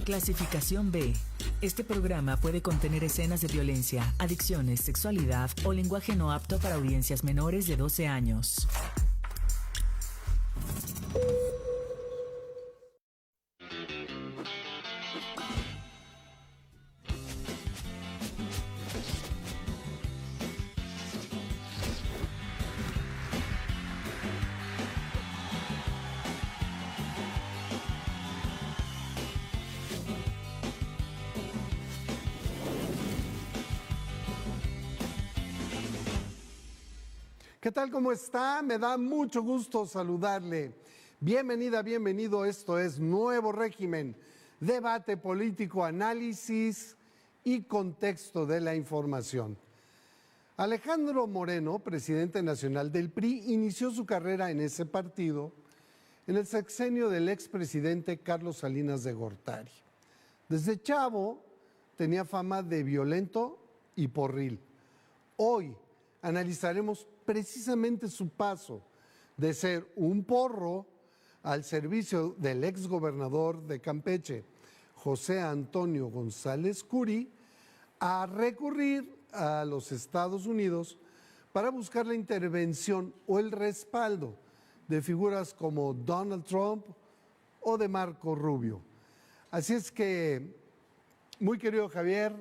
Clasificación B. Este programa puede contener escenas de violencia, adicciones, sexualidad o lenguaje no apto para audiencias menores de 12 años. ¿Qué tal? ¿Cómo está? Me da mucho gusto saludarle. Bienvenida, bienvenido. Esto es Nuevo Régimen, debate político, análisis y contexto de la información. Alejandro Moreno, presidente nacional del PRI, inició su carrera en ese partido en el sexenio del expresidente Carlos Salinas de Gortari. Desde chavo tenía fama de violento y porril. Hoy analizaremos precisamente su paso de ser un porro al servicio del exgobernador de Campeche, José Antonio González Curi, a recurrir a los Estados Unidos para buscar la intervención o el respaldo de figuras como Donald Trump o de Marco Rubio. Así es que, muy querido Javier,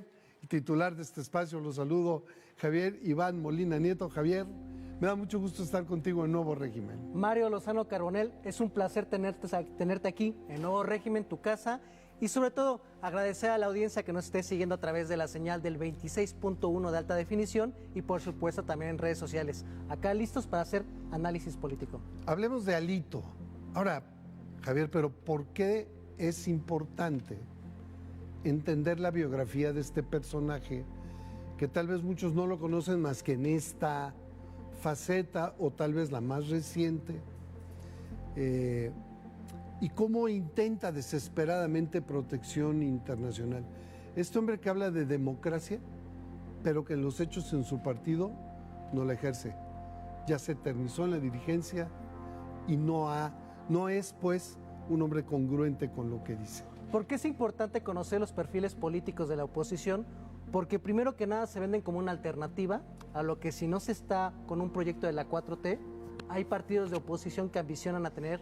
titular de este espacio, lo saludo, Javier Iván Molina Nieto. Javier, me da mucho gusto estar contigo en Nuevo Régimen. Mario Lozano Carbonell, es un placer tenerte aquí en Nuevo Régimen, tu casa, y sobre todo agradecer a la audiencia que nos esté siguiendo a través de la señal del 26.1 de alta definición y por supuesto también en redes sociales. Acá listos para hacer análisis político. Hablemos de Alito. Ahora, Javier, pero ¿por qué es importante entender la biografía de este personaje que tal vez muchos no lo conocen más que en esta faceta o tal vez la más reciente, y cómo intenta desesperadamente protección internacional? Este hombre que habla de democracia, pero que en los hechos en su partido no la ejerce. Ya se eternizó en la dirigencia y no es pues un hombre congruente con lo que dice. ¿Por qué es importante conocer los perfiles políticos de la oposición? Porque primero que nada se venden como una alternativa a lo que, si no se está con un proyecto de la 4T, hay partidos de oposición que ambicionan a tener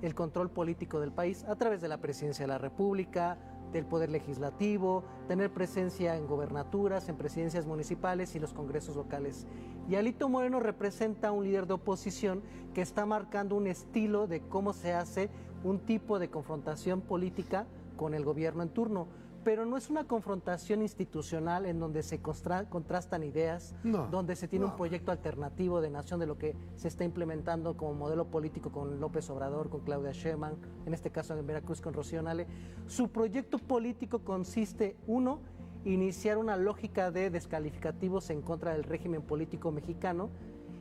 el control político del país a través de la presidencia de la República, del poder legislativo, tener presencia en gobernaturas, en presidencias municipales y los congresos locales. Y Alito Moreno representa un líder de oposición que está marcando un estilo de cómo se hace un tipo de confrontación política con el gobierno en turno. Pero no es una confrontación institucional en donde se contrastan ideas, donde se tiene un proyecto alternativo de nación de lo que se está implementando como modelo político con López Obrador, con Claudia Sheinbaum, en este caso en Veracruz con Rocío Nale. Su proyecto político consiste, uno, iniciar una lógica de descalificativos en contra del régimen político mexicano,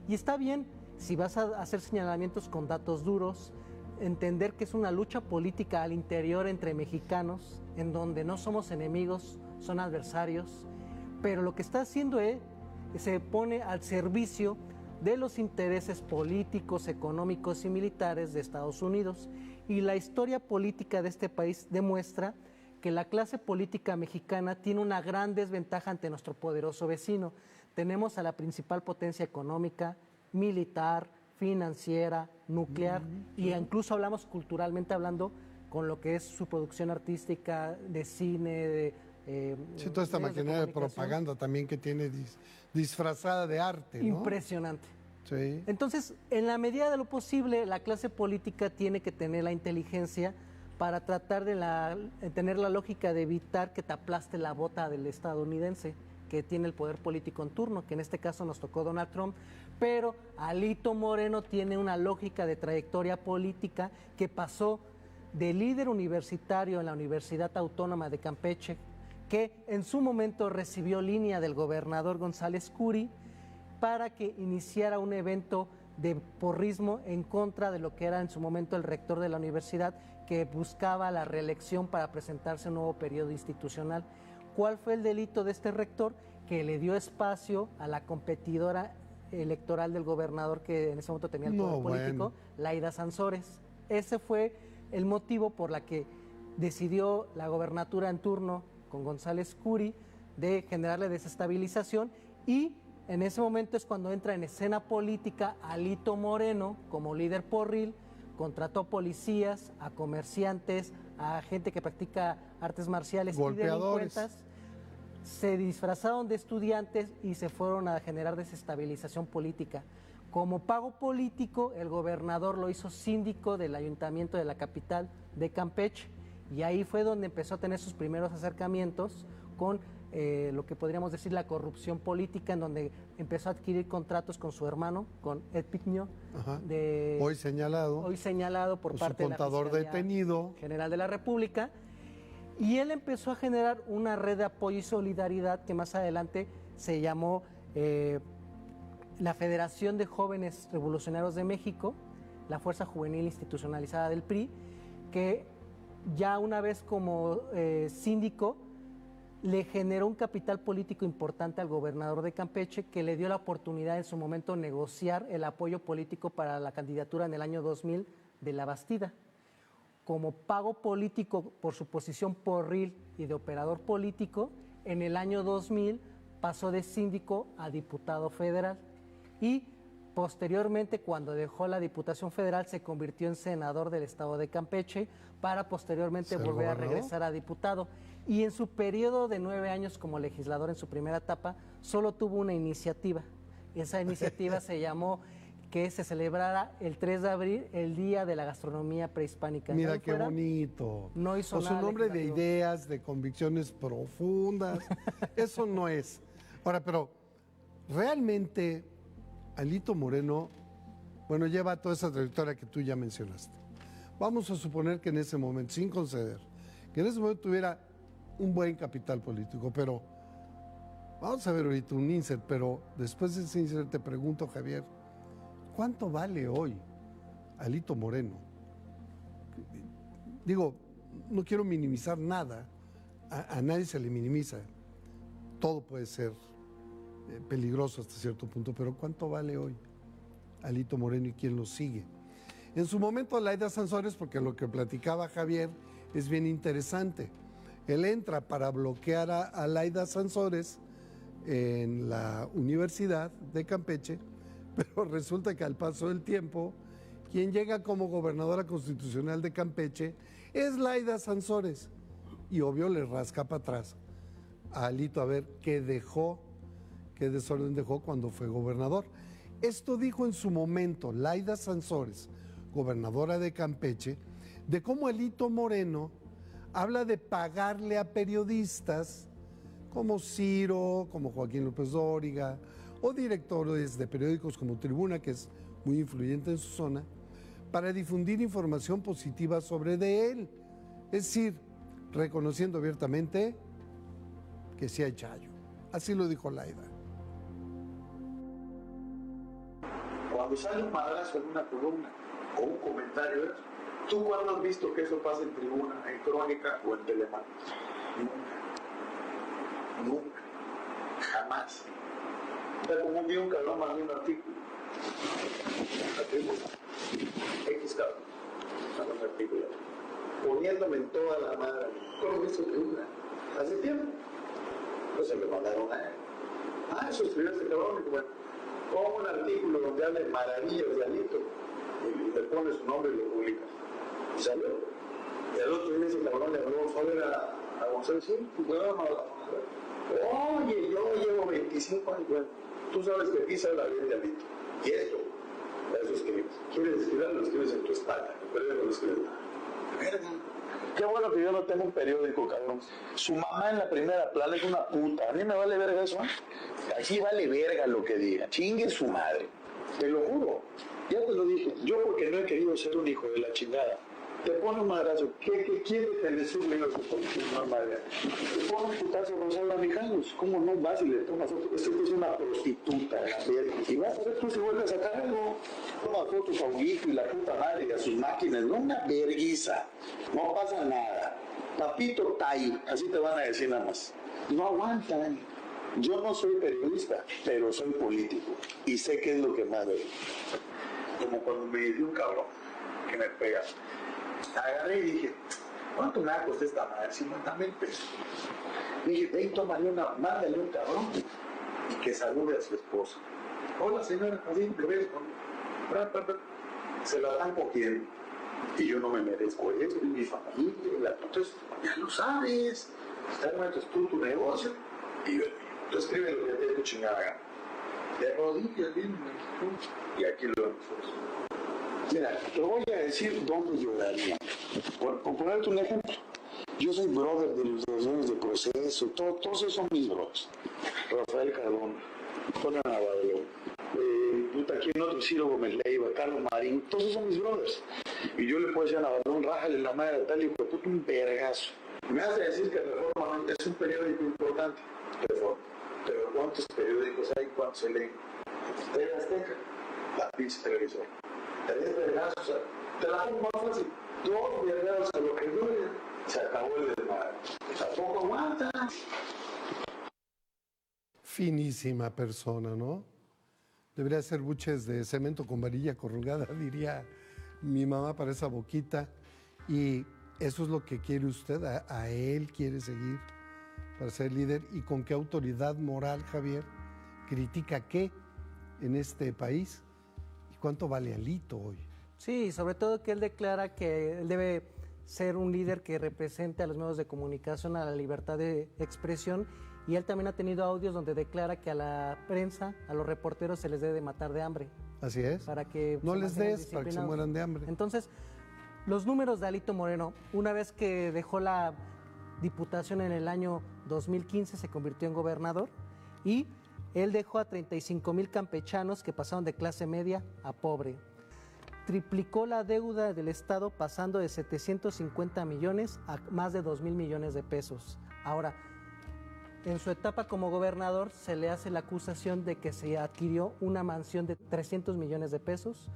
y está bien si vas a hacer señalamientos con datos duros, entender que es una lucha política al interior entre mexicanos, en donde no somos enemigos, son adversarios, pero lo que está haciendo es, se pone al servicio de los intereses políticos, económicos y militares de Estados Unidos. Y la historia política de este país demuestra que la clase política mexicana tiene una gran desventaja ante nuestro poderoso vecino. Tenemos a la principal potencia económica, militar, financiera, nuclear, y incluso hablamos culturalmente hablando con lo que es su producción artística, de cine, sí, toda esta maquinaria de propaganda también que tiene disfrazada de arte, ¿no? Impresionante. Sí. Entonces, en la medida de lo posible, la clase política tiene que tener la inteligencia para tratar de tener la lógica de evitar que te aplaste la bota del estadounidense, que tiene el poder político en turno, que en este caso nos tocó Donald Trump, pero Alito Moreno tiene una lógica de trayectoria política que pasó de líder universitario en la Universidad Autónoma de Campeche, que en su momento recibió línea del gobernador González Curi para que iniciara un evento de porrismo en contra de lo que era en su momento el rector de la universidad, que buscaba la reelección para presentarse a un nuevo periodo institucional. ¿Cuál fue el delito de este rector? Que le dio espacio a la competidora electoral del gobernador, que en ese momento tenía el poder político, Laida Sansores. Ese fue el motivo por la que decidió la gobernatura en turno con González Curi de generarle desestabilización, y en ese momento es cuando entra en escena política Alito Moreno como líder porril. Contrató a policías, a comerciantes, a gente que practica artes marciales y delincuentes. Se disfrazaron de estudiantes y se fueron a generar desestabilización política. Como pago político, el gobernador lo hizo síndico del ayuntamiento de la capital de Campeche, y ahí fue donde empezó a tener sus primeros acercamientos con lo que podríamos decir la corrupción política, en donde empezó a adquirir contratos con su hermano, con Ed Piño, hoy señalado por parte de la contador Fiscalía detenido General de la República. Y él empezó a generar una red de apoyo y solidaridad que más adelante se llamó la Federación de Jóvenes Revolucionarios de México, la Fuerza Juvenil Institucionalizada del PRI, que ya una vez como síndico le generó un capital político importante al gobernador de Campeche, que le dio la oportunidad en su momento de negociar el apoyo político para la candidatura en el año 2000 de La Bastida. Como pago político por su posición porril y de operador político, en el año 2000 pasó de síndico a diputado federal, y posteriormente, cuando dejó la Diputación Federal, se convirtió en senador del estado de Campeche, para posteriormente volver a regresar a diputado. Y en su periodo de 9 años como legislador, en su primera etapa, solo tuvo una iniciativa. Esa iniciativa se llamó que se celebrara el 3 de abril, el Día de la Gastronomía Prehispánica. Mira qué bonito. No hizo nada. Un hombre de ideas, de convicciones profundas. Eso no es. Ahora, pero realmente Alito Moreno, bueno, lleva toda esa trayectoria que tú ya mencionaste. Vamos a suponer que en ese momento, sin conceder, que en ese momento tuviera un buen capital político, pero vamos a ver ahorita un insert, pero después de ese insert te pregunto, Javier, ¿cuánto vale hoy Alito Moreno? Digo, no quiero minimizar nada, a nadie se le minimiza, todo puede ser peligroso hasta cierto punto, pero ¿cuánto vale hoy Alito Moreno y quién lo sigue? En su momento Laida Sansores, porque lo que platicaba Javier es bien interesante, él entra para bloquear a Laida Sansores en la Universidad de Campeche, pero resulta que al paso del tiempo, quien llega como gobernadora constitucional de Campeche es Laida Sansores, y obvio le rasca para atrás a Alito a ver qué desorden dejó cuando fue gobernador. Esto dijo en su momento Laida Sansores, gobernadora de Campeche, de cómo Alito Moreno habla de pagarle a periodistas como Ciro, como Joaquín López Dóriga, o directores de periódicos como Tribuna, que es muy influyente en su zona, para difundir información positiva sobre de él. Es decir, reconociendo abiertamente que sí hay chayo. Así lo dijo Laida. Cuando sale un madrazo en una columna o un comentario, ¿tú cuándo has visto que eso pasa en Tribuna, en Crónica o en Telemán? Nunca. Jamás. O sea, como un día un cabrón mandó un artículo. X cabrón. Mandó un artículo. Poniéndome en toda la madre. ¿Cómo viste Tribuna? Hace tiempo. Entonces me mandaron a él. Eso escribió ese cabrón. Bueno, pongo un artículo donde habla de maravillas de Alito. Y le pone su nombre y lo publica. Y salió. Y al otro día ese cabrón le habló a González. Sí, pues bueno, oye, yo llevo 25 años. Bueno, tú sabes que aquí se habla bien de Alito. Y esto, eso escribes. ¿Quieres escribirlo? Lo escribes en tu espalda. Pero no lo escribes nada. Verga. Qué bueno que yo no tengo un periódico, cabrón. Su mamá en la primera plana es una puta. A mí me vale verga eso. Aquí vale verga lo que diga. Chingue su madre. Te lo juro. Ya te lo dije. Yo porque no he querido ser un hijo de la chingada. Te pone un madrazo. ¿Qué quiere que le suble a su madre? Te pone un putazo Rosario Mijalos. ¿Cómo no vas y le tomas foto? Esto es una prostituta. Y vas a ver tú si vuelves a sacar algo. Toma fotos a un hijo y la puta madre y a sus máquinas. No una verguiza. No pasa nada. Papito Tai. Así te van a decir nada más. No aguantan. Yo no soy periodista, pero soy político. Y sé qué es lo que más veo. Como cuando me dice un cabrón que me pega. Agarré y dije, ¿cuánto me va a costar esta madre? 50,000 pesos. Le dije, ven, tómale mándale un cabrón y que salude a su esposa. Hola señora, así lo ves, se la están cogiendo. Y yo no me merezco eso, y mi familia, entonces ya lo sabes, metes tú tu negocio, y tú escribes lo que te tu chingada gana. De rodillas, bien, y aquí lo vemos. Mira, te voy a decir dónde lloraría. Por ponerte un ejemplo, yo soy brother de los dueños de Proceso, todos esos son mis brothers. Rafael Cardona, Jorge Navarro, aquí en otro Ciro Gómez Leiva, Carlos Marín, todos esos son mis brothers. Y yo le puedo decir a Navarro, rájale la madre de tal y puto un vergazo. Me hace decir que Reforma es un periódico importante, Reforma. Pero ¿cuántos periódicos hay? ¿Cuántos se leen? TV Azteca, la pinche televisor. 3 vergazos, o sea, te la hago más fácil. 2 vergazos a lo que dure, se acabó el desmadre. Tampoco aguanta. Finísima persona, ¿no? Debería hacer buches de cemento con varilla corrugada, diría mi mamá, para esa boquita. Y eso es lo que quiere usted, a él quiere seguir para ser líder. ¿Y con qué autoridad moral, Javier, critica qué en este país? ¿Y cuánto vale Alito hoy? Sí, sobre todo que él declara que él debe ser un líder que represente a los medios de comunicación, a la libertad de expresión, y él también ha tenido audios donde declara que a la prensa, a los reporteros se les debe de matar de hambre. Así es. Para que no les des para que se mueran de hambre. Entonces, los números de Alito Moreno, una vez que dejó la diputación en el año 2015, se convirtió en gobernador y él dejó a 35,000 campechanos que pasaron de clase media a pobre. Triplicó la deuda del Estado pasando de 750 millones a más de 2,000 millones de pesos. Ahora, en su etapa como gobernador se le hace la acusación de que se adquirió una mansión de 300 millones de pesos,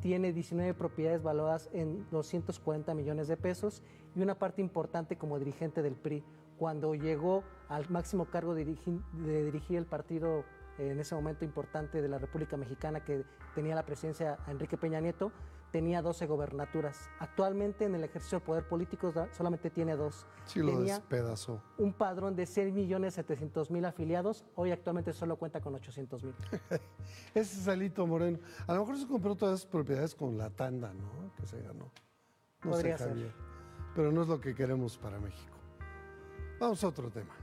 tiene 19 propiedades valoradas en 240 millones de pesos y una parte importante como dirigente del PRI. Cuando llegó al máximo cargo de dirigir el partido en ese momento importante de la República Mexicana, que tenía la presidencia a Enrique Peña Nieto, tenía 12 gobernaturas. Actualmente en el ejercicio del poder político solamente tiene 2. Sí, lo despedazó. Un padrón de 6,700,000 afiliados, hoy actualmente solo cuenta con 800,000. Ese es Alito Moreno. A lo mejor se compró todas esas propiedades con la tanda, ¿no? Que se ganó. No Podría sé, Javier. ser. Pero no es lo que queremos para México. Vamos a otro tema.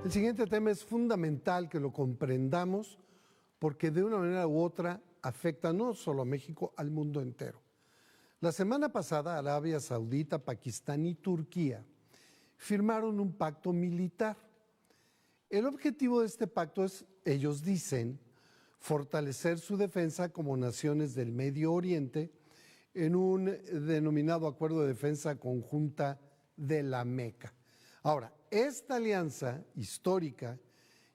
El siguiente tema es fundamental que lo comprendamos porque de una manera u otra afecta no solo a México, al mundo entero. La semana pasada Arabia Saudita, Pakistán y Turquía firmaron un pacto militar. El objetivo de este pacto es, ellos dicen, fortalecer su defensa como naciones del Medio Oriente en un denominado Acuerdo de Defensa Conjunta de la Meca. Ahora, esta alianza histórica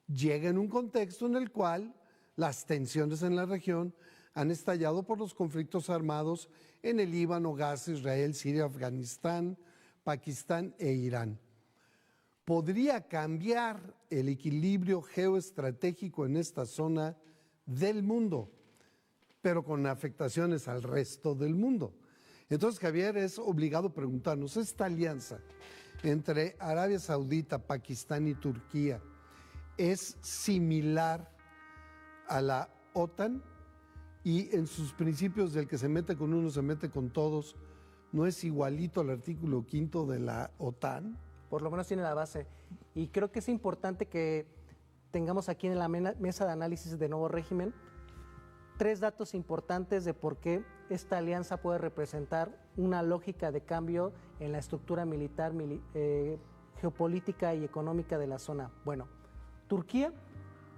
llega en un contexto en el cual las tensiones en la región han estallado por los conflictos armados en el Líbano, Gaza, Israel, Siria, Afganistán, Pakistán e Irán. Podría cambiar el equilibrio geoestratégico en esta zona del mundo, pero con afectaciones al resto del mundo. Entonces, Javier, es obligado preguntarnos, ¿esta alianza entre Arabia Saudita, Pakistán y Turquía es similar a la OTAN? Y en sus principios del que se mete con uno, se mete con todos, ¿no es igualito al artículo 5 de la OTAN? Por lo menos tiene la base. Y creo que es importante que tengamos aquí en la mesa de análisis de nuevo régimen 3 datos importantes de por qué esta alianza puede representar una lógica de cambio en la estructura militar, geopolítica y económica de la zona. Bueno, Turquía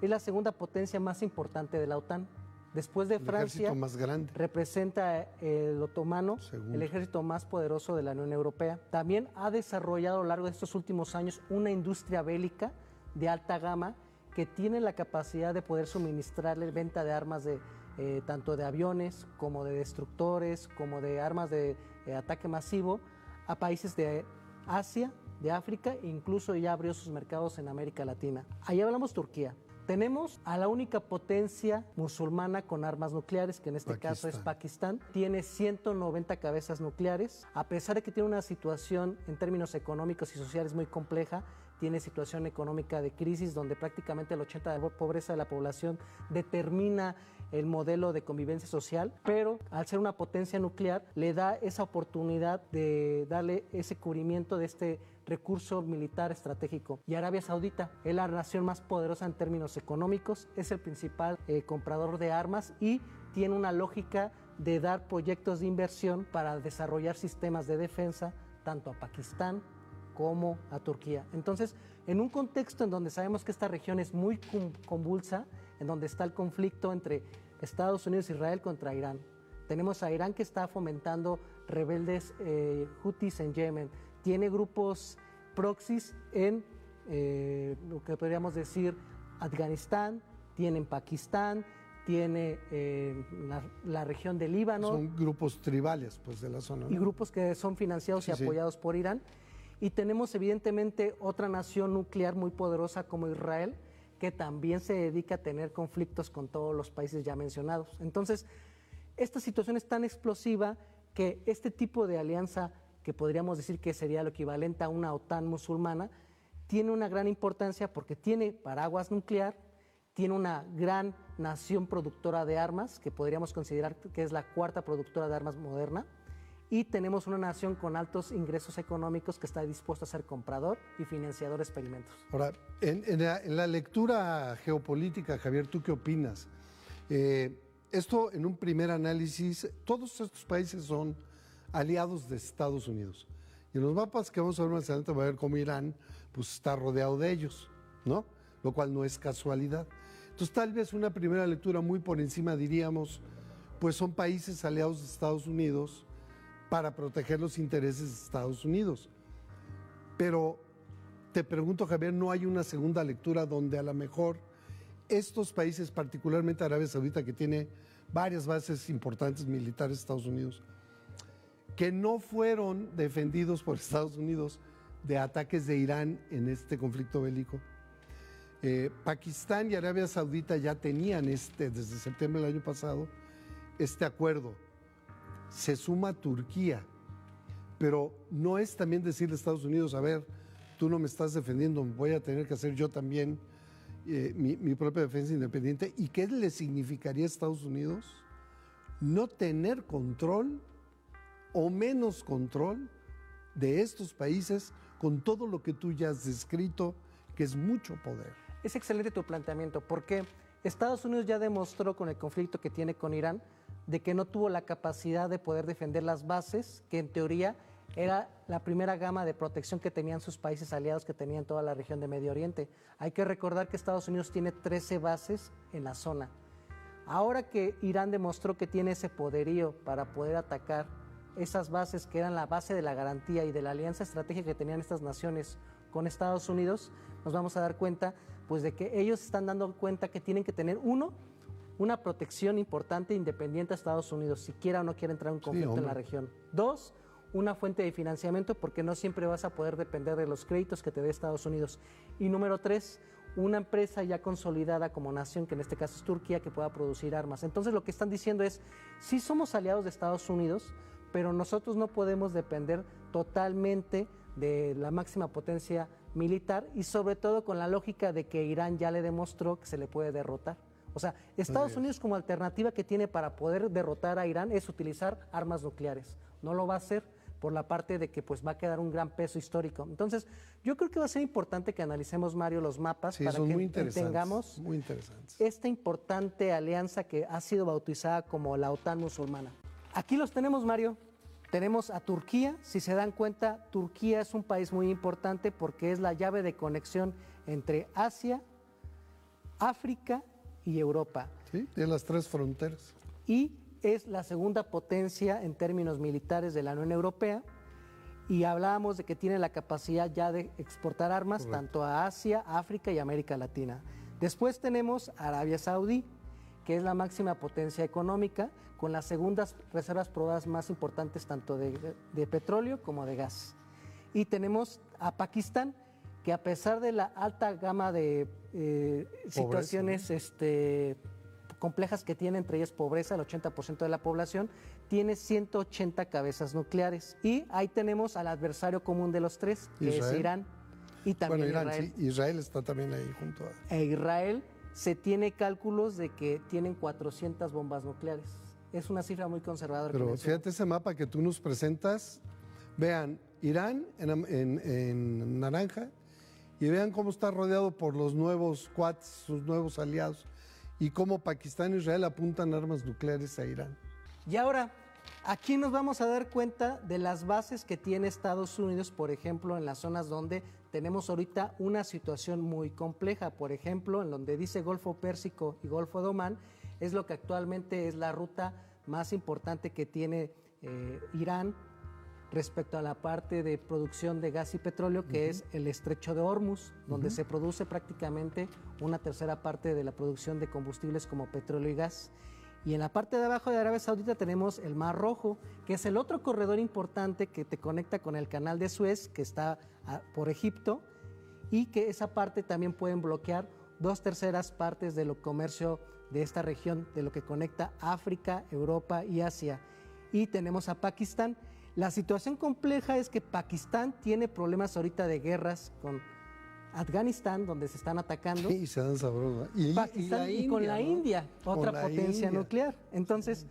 es la segunda potencia más importante de la OTAN. Después de Francia, más grande. representa el otomano, el ejército más poderoso de la Unión Europea. También ha desarrollado a lo largo de estos últimos años una industria bélica de alta gama que tiene la capacidad de poder suministrarle venta de armas tanto de aviones como de destructores, como de armas de ataque masivo a países de Asia, de África e incluso ya abrió sus mercados en América Latina. Ahí hablamos Turquía. Tenemos a la única potencia musulmana con armas nucleares, que en este caso es Pakistán. Tiene 190 cabezas nucleares. A pesar de que tiene una situación en términos económicos y sociales muy compleja, tiene situación económica de crisis donde prácticamente el 80% de la pobreza de la población determina el modelo de convivencia social, pero al ser una potencia nuclear le da esa oportunidad de darle ese cubrimiento de este recurso militar estratégico. Y Arabia Saudita es la nación más poderosa en términos económicos, es el principal comprador de armas y tiene una lógica de dar proyectos de inversión para desarrollar sistemas de defensa tanto a Pakistán como a Turquía. Entonces, en un contexto en donde sabemos que esta región es muy convulsa, en donde está el conflicto entre Estados Unidos e Israel contra Irán. Tenemos a Irán que está fomentando rebeldes hutis en Yemen, tiene grupos proxies en lo que podríamos decir Afganistán, tiene en Pakistán, tiene la región del Líbano. Son grupos tribales pues, de la zona, ¿no? Y grupos que son financiados y apoyados por Irán. Y tenemos evidentemente otra nación nuclear muy poderosa como Israel, que también se dedica a tener conflictos con todos los países ya mencionados. Entonces, esta situación es tan explosiva que este tipo de alianza, que podríamos decir que sería lo equivalente a una OTAN musulmana, tiene una gran importancia porque tiene paraguas nuclear, tiene una gran nación productora de armas, que podríamos considerar que es la cuarta productora de armas moderna, y tenemos una nación con altos ingresos económicos que está dispuesta a ser comprador y financiador de experimentos. Ahora, en la lectura geopolítica, Javier, ¿tú qué opinas? Esto, en un primer análisis, todos estos países son aliados de Estados Unidos. Y en los mapas que vamos a ver más adelante va a ver cómo Irán pues, está rodeado de ellos, ¿no? Lo cual no es casualidad. Entonces, tal vez una primera lectura muy por encima diríamos, pues son países aliados de Estados Unidos para proteger los intereses de Estados Unidos. Pero te pregunto, Javier, ¿no hay una segunda lectura donde a lo mejor estos países, particularmente Arabia Saudita, que tiene varias bases importantes militares de Estados Unidos, que no fueron defendidos por Estados Unidos de ataques de Irán en este conflicto bélico? Pakistán y Arabia Saudita ya tenían desde septiembre del año pasado, este acuerdo. Se suma Turquía, pero no es también decirle a Estados Unidos, a ver, tú no me estás defendiendo, voy a tener que hacer yo también mi propia defensa independiente. ¿Y qué le significaría a Estados Unidos no tener control o menos control de estos países con todo lo que tú ya has descrito, que es mucho poder? Es excelente tu planteamiento, porque Estados Unidos ya demostró con el conflicto que tiene con Irán de que no tuvo la capacidad de poder defender las bases, que en teoría era la primera gama de protección que tenían sus países aliados, que tenían toda la región de Medio Oriente. Hay que recordar que Estados Unidos tiene 13 bases en la zona. Ahora que Irán demostró que tiene ese poderío para poder atacar esas bases que eran la base de la garantía y de la alianza estratégica que tenían estas naciones con Estados Unidos, nos vamos a dar cuenta pues de que ellos están dando cuenta que tienen que tener una protección importante e independiente a Estados Unidos, si quiera o no quiera entrar en un conflicto en la región. 2, una fuente de financiamiento, porque no siempre vas a poder depender de los créditos que te dé Estados Unidos. Y número 3, una empresa ya consolidada como nación, que en este caso es Turquía, que pueda producir armas. Entonces lo que están diciendo es, sí somos aliados de Estados Unidos, pero nosotros no podemos depender totalmente de la máxima potencia militar y sobre todo con la lógica de que Irán ya le demostró que se le puede derrotar. O sea, Estados Unidos como alternativa que tiene para poder derrotar a Irán es utilizar armas nucleares. No lo va a hacer por la parte de que pues va a quedar un gran peso histórico. Entonces, yo creo que va a ser importante que analicemos, Mario, los mapas para que tengamos esta importante alianza que ha sido bautizada como la OTAN musulmana. Aquí los tenemos, Mario. Tenemos a Turquía. Si se dan cuenta, Turquía es un país muy importante porque es la llave de conexión entre Asia, África y Europa. Sí, tiene las 3 fronteras. Y es la segunda potencia en términos militares de la Unión Europea y hablábamos de que tiene la capacidad ya de exportar armas tanto a Asia, África y América Latina. Después tenemos Arabia Saudí, que es la máxima potencia económica, con las segundas reservas probadas más importantes tanto de petróleo como de gas. Y tenemos a Pakistán, que a pesar de la alta gama de situaciones complejas que tiene, entre ellas pobreza, el 80% de la población, tiene 180 cabezas nucleares. Y ahí tenemos al adversario común de los tres, que es Irán. Y también Israel. Sí, Israel está también ahí junto a... Israel se tiene cálculos de que tienen 400 bombas nucleares. Es una cifra muy conservadora. Pero fíjate ese mapa que tú nos presentas. Vean, Irán en naranja, y vean cómo está rodeado por los nuevos Quads, sus nuevos aliados, y cómo Pakistán e Israel apuntan armas nucleares a Irán. Y ahora, aquí nos vamos a dar cuenta de las bases que tiene Estados Unidos, por ejemplo, en las zonas donde tenemos ahorita una situación muy compleja. Por ejemplo, en donde dice Golfo Pérsico y Golfo de Omán, es lo que actualmente es la ruta más importante que tiene Irán respecto a la parte de producción de gas y petróleo, que es el Estrecho de Hormuz, donde se produce prácticamente una tercera parte de la producción de combustibles como petróleo y gas. Y en la parte de abajo de Arabia Saudita tenemos el Mar Rojo, que es el otro corredor importante que te conecta con el Canal de Suez, que está por Egipto, y que esa parte también pueden bloquear 2/3 partes del comercio de esta región, de lo que conecta África, Europa y Asia. Y tenemos a Pakistán. La situación compleja es que Pakistán tiene problemas ahorita de guerras con Afganistán, donde se están atacando. Sí, se dan sabrosos. Pakistán y con la India, otra potencia nuclear. Entonces,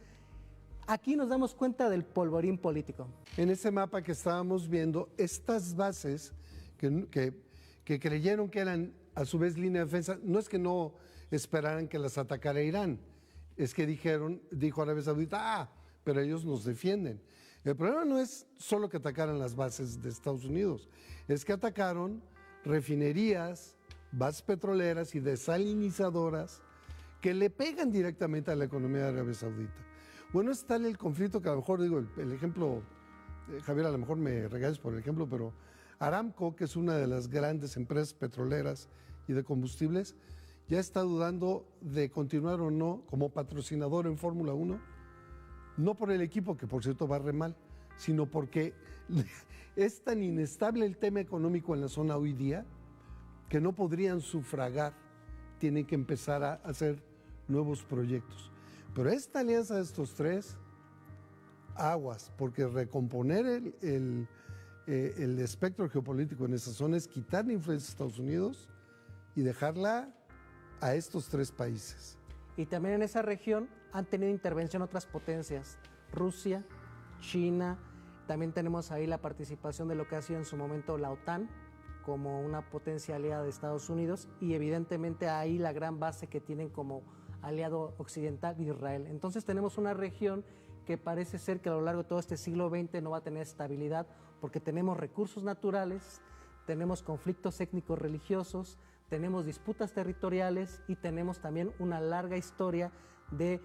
aquí nos damos cuenta del polvorín político. En ese mapa que estábamos viendo, estas bases que creyeron que eran a su vez línea de defensa, no es que no esperaran que las atacara Irán, es que dijo Arabia Saudita, pero ellos nos defienden. El problema no es solo que atacaran las bases de Estados Unidos, es que atacaron refinerías, bases petroleras y desalinizadoras que le pegan directamente a la economía de Arabia Saudita. Bueno, es tal el conflicto que a lo mejor, digo, el ejemplo, Javier, a lo mejor me regañas por el ejemplo, pero Aramco, que es una de las grandes empresas petroleras y de combustibles, ya está dudando de continuar o no como patrocinador en Fórmula 1, no por el equipo, que por cierto va re mal, sino porque es tan inestable el tema económico en la zona hoy día que no podrían sufragar, tienen que empezar a hacer nuevos proyectos. Pero esta alianza de estos tres, aguas, porque recomponer el espectro geopolítico en esa zona es quitar la influencia de Estados Unidos y dejarla a estos tres países. Y también en esa región han tenido intervención otras potencias, Rusia, China, también tenemos ahí la participación de lo que ha sido en su momento la OTAN como una potencia aliada de Estados Unidos, y evidentemente ahí la gran base que tienen como aliado occidental Israel. Entonces tenemos una región que parece ser que a lo largo de todo este siglo XX no va a tener estabilidad, porque tenemos recursos naturales, tenemos conflictos étnicos religiosos, tenemos disputas territoriales y tenemos también una larga historia de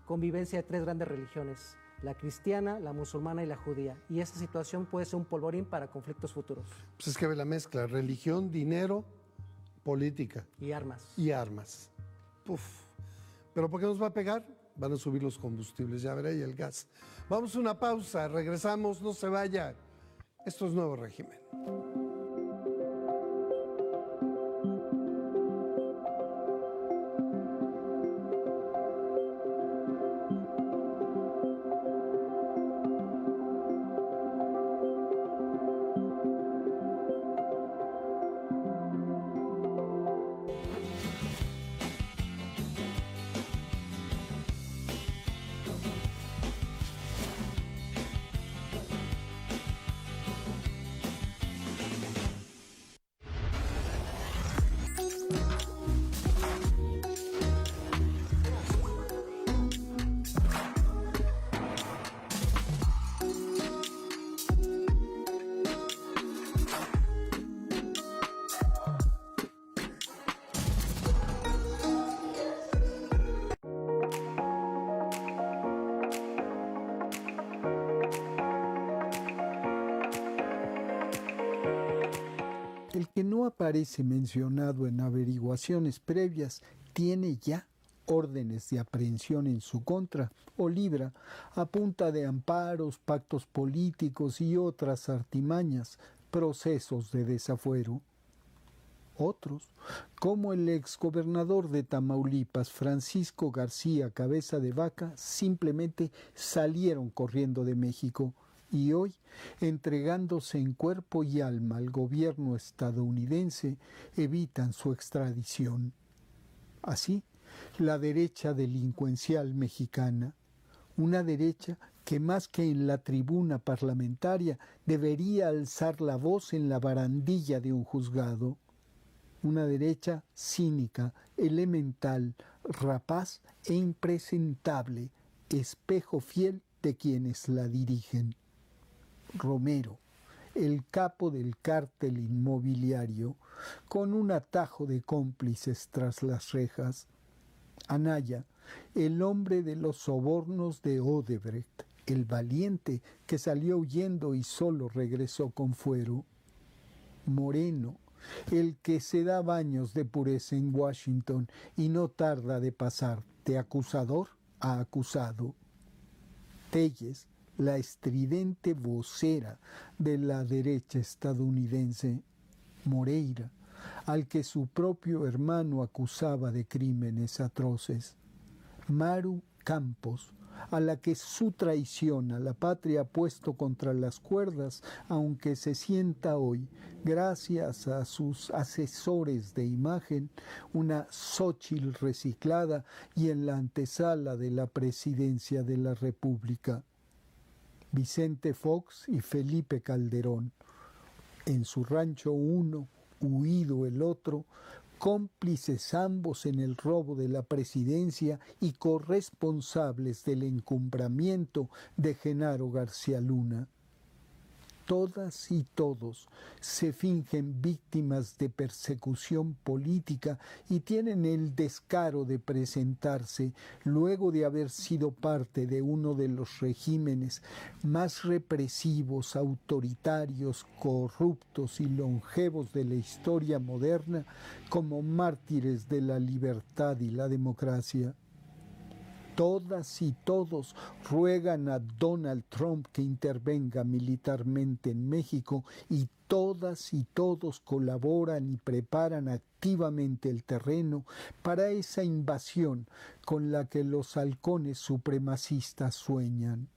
convivencia de tres grandes religiones: la cristiana, la musulmana y la judía. Y esa situación puede ser un polvorín para conflictos futuros. Pues es que ve la mezcla: religión, dinero, política. Y armas. Y armas. Puf. ¿Pero por qué nos va a pegar? Van a subir los combustibles, ya verá, y el gas. Vamos a una pausa, regresamos, no se vaya. Esto es Nuevo Régimen. El que no aparece mencionado en averiguaciones previas tiene ya órdenes de aprehensión en su contra o libra, a punta de amparos, pactos políticos y otras artimañas, procesos de desafuero. Otros, como el exgobernador de Tamaulipas, Francisco García Cabeza de Vaca, simplemente salieron corriendo de México y hoy, entregándose en cuerpo y alma al gobierno estadounidense, evitan su extradición. Así, la derecha delincuencial mexicana, una derecha que más que en la tribuna parlamentaria debería alzar la voz en la barandilla de un juzgado, una derecha cínica, elemental, rapaz e impresentable, espejo fiel de quienes la dirigen. Romero, el capo del cártel inmobiliario, con un atajo de cómplices tras las rejas. Anaya, el hombre de los sobornos de Odebrecht, el valiente que salió huyendo y solo regresó con fuero. Moreno, el que se da baños de pureza en Washington y no tarda de pasar de acusador a acusado. Telles, la estridente vocera de la derecha estadounidense. Moreira, al que su propio hermano acusaba de crímenes atroces. Maru Campos, a la que su traición a la patria ha puesto contra las cuerdas, aunque se sienta hoy, gracias a sus asesores de imagen, una Xóchitl reciclada y en la antesala de la presidencia de la República. Vicente Fox y Felipe Calderón, en su rancho uno, huido el otro, cómplices ambos en el robo de la presidencia y corresponsables del encumbramiento de Genaro García Luna. Todas y todos se fingen víctimas de persecución política y tienen el descaro de presentarse, luego de haber sido parte de uno de los regímenes más represivos, autoritarios, corruptos y longevos de la historia moderna, como mártires de la libertad y la democracia. Todas y todos ruegan a Donald Trump que intervenga militarmente en México y todas y todos colaboran y preparan activamente el terreno para esa invasión con la que los halcones supremacistas sueñan.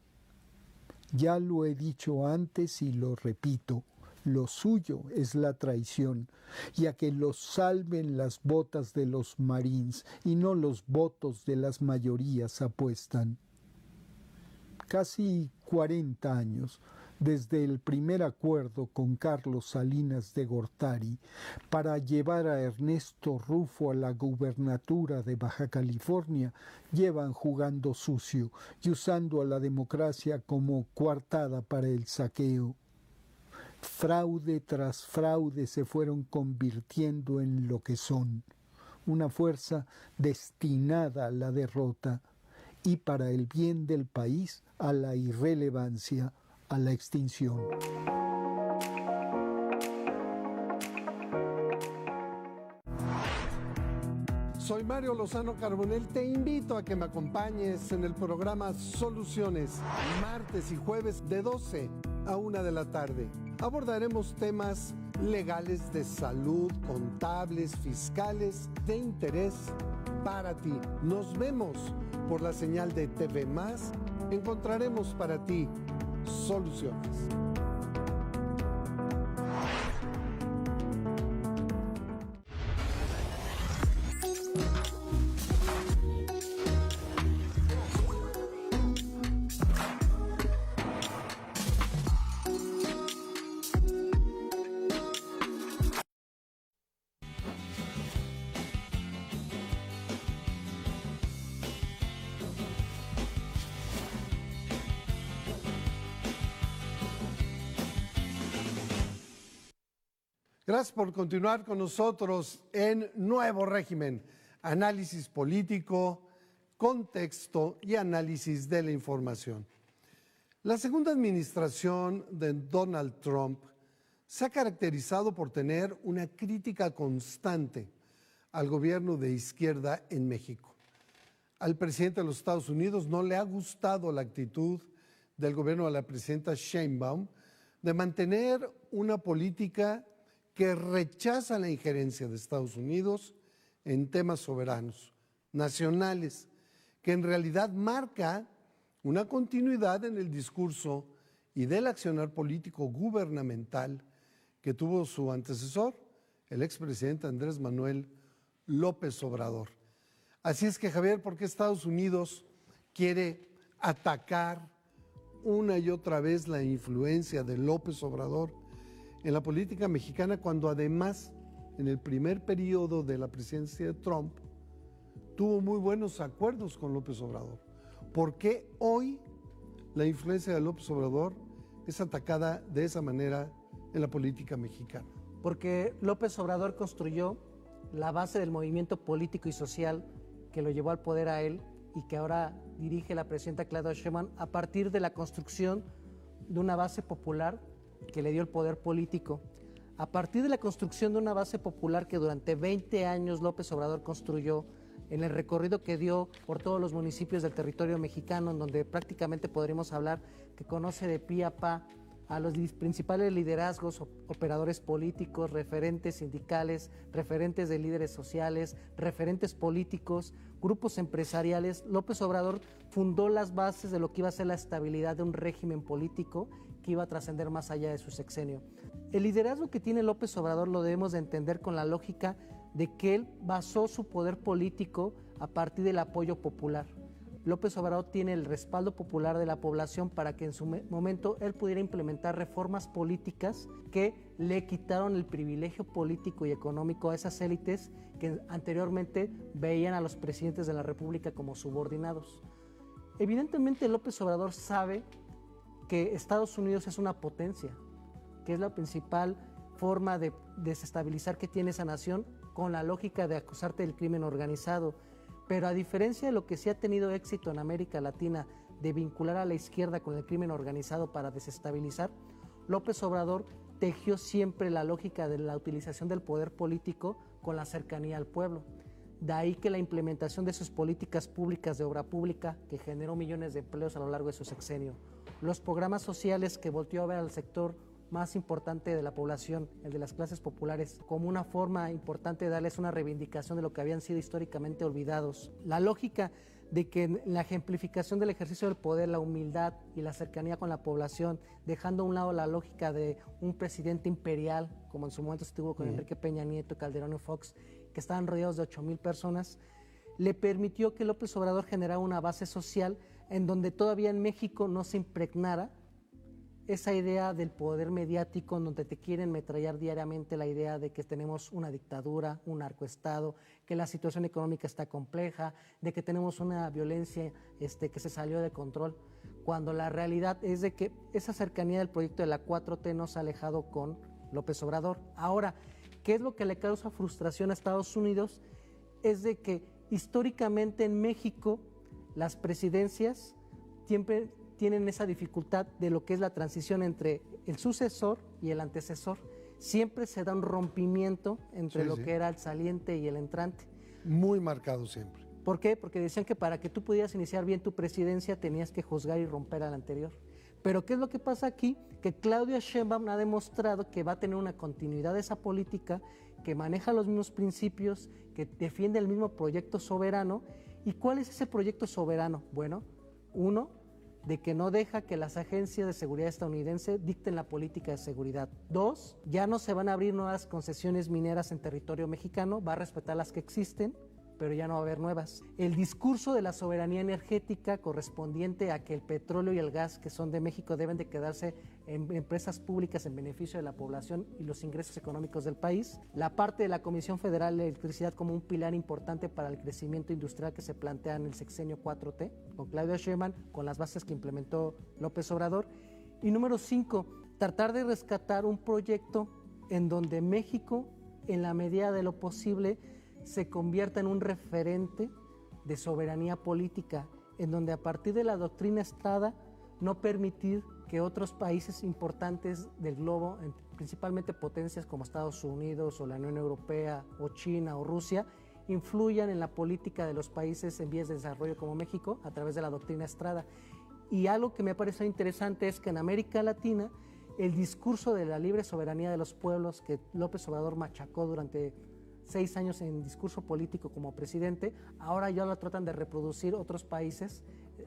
Ya lo he dicho antes y lo repito. Lo suyo es la traición, y a que los salven las botas de los Marines y no los votos de las mayorías apuestan. Casi 40 años desde el primer acuerdo con Carlos Salinas de Gortari para llevar a Ernesto Rufo a la gubernatura de Baja California, llevan jugando sucio y usando a la democracia como coartada para el saqueo. Fraude tras fraude se fueron convirtiendo en lo que son, una fuerza destinada a la derrota y para el bien del país a la irrelevancia, a la extinción. Soy Mario Lozano Carbonell, te invito a que me acompañes en el programa Soluciones, martes y jueves de 12 a 1 de la tarde. Abordaremos temas legales, de salud, contables, fiscales, de interés para ti. Nos vemos por la señal de TV+. Encontraremos para ti soluciones. Gracias por continuar con nosotros en Nuevo Régimen, análisis político, contexto y análisis de la información. La segunda administración de Donald Trump se ha caracterizado por tener una crítica constante al gobierno de izquierda en México. al presidente de los Estados Unidos no le ha gustado la actitud del gobierno de la presidenta Sheinbaum de mantener una política que rechaza la injerencia de Estados Unidos en temas soberanos, nacionales, que en realidad marca una continuidad en el discurso y del accionar político gubernamental que tuvo su antecesor, el expresidente Andrés Manuel López Obrador. Así es que, Javier, ¿por qué Estados Unidos quiere atacar una y otra vez la influencia de López Obrador en la política mexicana, cuando además en el primer periodo de la presidencia de Trump tuvo muy buenos acuerdos con López Obrador? ¿Por qué hoy la influencia de López Obrador es atacada de esa manera en la política mexicana? Porque López Obrador construyó la base del movimiento político y social que lo llevó al poder a él y que ahora dirige la presidenta Claudia Sheinbaum a partir de la construcción de una base popular que le dio el poder político. A partir de la construcción de una base popular que durante 20 años López Obrador construyó, en el recorrido que dio por todos los municipios del territorio mexicano, en donde prácticamente podríamos hablar que conoce de pie a pa a los principales liderazgos, operadores políticos, referentes sindicales, referentes de líderes sociales, referentes políticos, grupos empresariales. López Obrador fundó las bases de lo que iba a ser la estabilidad de un régimen político que iba a trascender más allá de su sexenio. El liderazgo que tiene López Obrador lo debemos de entender con la lógica de que él basó su poder político a partir del apoyo popular. López Obrador tiene el respaldo popular de la población para que en su momento él pudiera implementar reformas políticas que le quitaron el privilegio político y económico a esas élites que anteriormente veían a los presidentes de la República como subordinados. Evidentemente López Obrador sabe que Estados Unidos es una potencia, que es la principal forma de desestabilizar que tiene esa nación, con la lógica de acusarte del crimen organizado. Pero a diferencia de lo que sí ha tenido éxito en América Latina de vincular a la izquierda con el crimen organizado para desestabilizar, López Obrador tejió siempre la lógica de la utilización del poder político con la cercanía al pueblo. De ahí que la implementación de sus políticas públicas de obra pública, que generó millones de empleos a lo largo de su sexenio, los programas sociales que volteó a ver al sector más importante de la población, el de las clases populares, como una forma importante de darles una reivindicación de lo que habían sido históricamente olvidados. La lógica de que en la ejemplificación del ejercicio del poder, la humildad y la cercanía con la población, dejando a un lado la lógica de un presidente imperial, como en su momento estuvo con Enrique Peña Nieto, Calderón y Fox, que estaban rodeados de 8,000 personas, le permitió que López Obrador generara una base social en donde todavía en México no se impregnara esa idea del poder mediático, en donde te quieren metrallar diariamente la idea de que tenemos una dictadura, un narcoestado, que la situación económica está compleja, de que tenemos una violencia que se salió de control, cuando la realidad es de que esa cercanía del proyecto de la 4T nos ha alejado con López Obrador. Ahora, ¿qué es lo que le causa frustración a Estados Unidos? Es de que históricamente en México las presidencias siempre tienen esa dificultad de lo que es la transición entre el sucesor y el antecesor. Siempre se da un rompimiento entre lo que era el saliente y el entrante. Muy marcado siempre. ¿Por qué? Porque decían que para que tú pudieras iniciar bien tu presidencia tenías que juzgar y romper al anterior. Pero ¿qué es lo que pasa aquí? Que Claudia Sheinbaum ha demostrado que va a tener una continuidad de esa política, que maneja los mismos principios, que defiende el mismo proyecto soberano. ¿Y cuál es ese proyecto soberano? Bueno, uno, de que no deja que las agencias de seguridad estadounidenses dicten la política de seguridad. Dos, ya no se van a abrir nuevas concesiones mineras en territorio mexicano, va a respetar las que existen, pero ya no va a haber nuevas. El discurso de la soberanía energética correspondiente a que el petróleo y el gas que son de México deben de quedarse en empresas públicas en beneficio de la población y los ingresos económicos del país. La parte de la Comisión Federal de Electricidad como un pilar importante para el crecimiento industrial que se plantea en el sexenio 4T, con Claudia Sheinbaum, con las bases que implementó López Obrador. Y número 5, tratar de rescatar un proyecto en donde México, en la medida de lo posible, se convierta en un referente de soberanía política, en donde a partir de la doctrina Estrada no permitir que otros países importantes del globo, principalmente potencias como Estados Unidos o la Unión Europea o China o Rusia, influyan en la política de los países en vías de desarrollo como México a través de la doctrina Estrada. Y algo que me parece interesante es que en América Latina el discurso de la libre soberanía de los pueblos que López Obrador machacó durante 6 años en discurso político como presidente, ahora ya lo tratan de reproducir otros países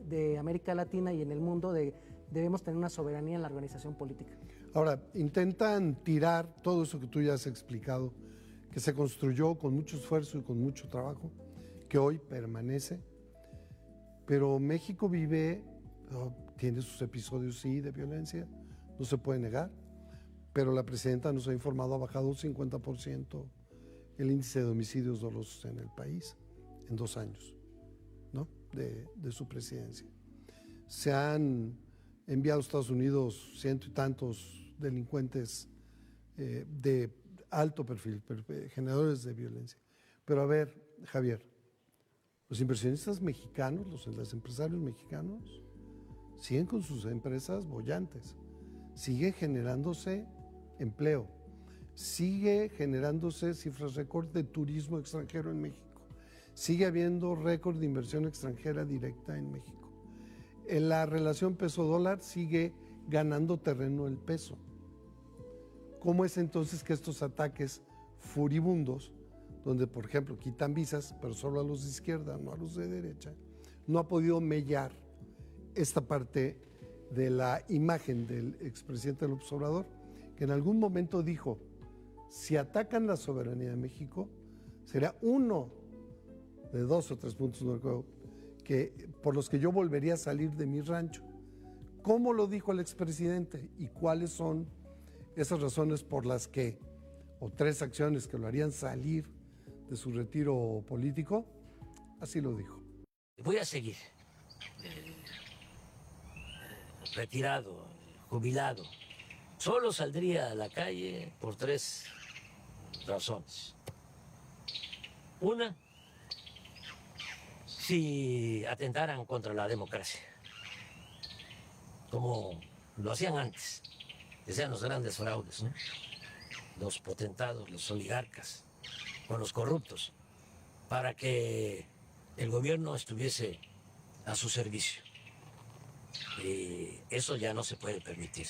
de América Latina y en el mundo debemos tener una soberanía en la organización política. Ahora, intentan tirar todo eso que tú ya has explicado, que se construyó con mucho esfuerzo y con mucho trabajo, que hoy permanece, pero México vive, tiene sus episodios, sí, de violencia, no se puede negar, pero la presidenta nos ha informado, ha bajado un 50% el índice de homicidios dolosos en el país en 2 años, ¿no? de su presidencia. Se han enviado a Estados Unidos 100 y tantos delincuentes de alto perfil, generadores de violencia. Pero a ver, Javier, los inversionistas mexicanos, los empresarios mexicanos, siguen con sus empresas bollantes, sigue generándose empleo, sigue generándose cifras récord de turismo extranjero en México, sigue habiendo récord de inversión extranjera directa en México. En la relación peso-dólar sigue ganando terreno el peso. ¿Cómo es entonces que estos ataques furibundos, donde por ejemplo quitan visas, pero solo a los de izquierda, no a los de derecha, no ha podido mellar esta parte de la imagen del expresidente López Obrador, que en algún momento dijo, si atacan la soberanía de México, será uno de 2 o 3 puntos, no recuerdo, por los que yo volvería a salir de mi rancho. ¿Cómo lo dijo el expresidente y cuáles son esas razones por las que, o 3 acciones que lo harían salir de su retiro político? Así lo dijo. Voy a seguir retirado, jubilado. Solo saldría a la calle por 3 razones. Una, si atentaran contra la democracia, como lo hacían antes, que sean los grandes fraudes, ¿no? Los potentados, los oligarcas, con los corruptos, para que el gobierno estuviese a su servicio. Y eso ya no se puede permitir,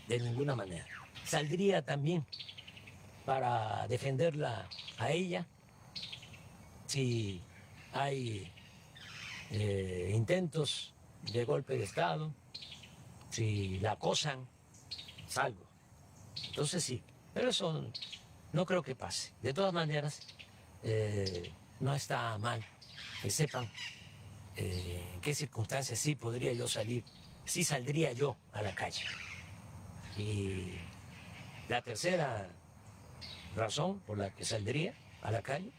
de ninguna manera. Saldría también para defenderla a ella, si hay intentos de golpe de Estado, si la acosan, salgo. Entonces sí, pero eso no creo que pase. De todas maneras, no está mal que sepan en qué circunstancias sí podría yo salir, sí saldría yo a la calle. Y la tercera razón por la que saldría a la calle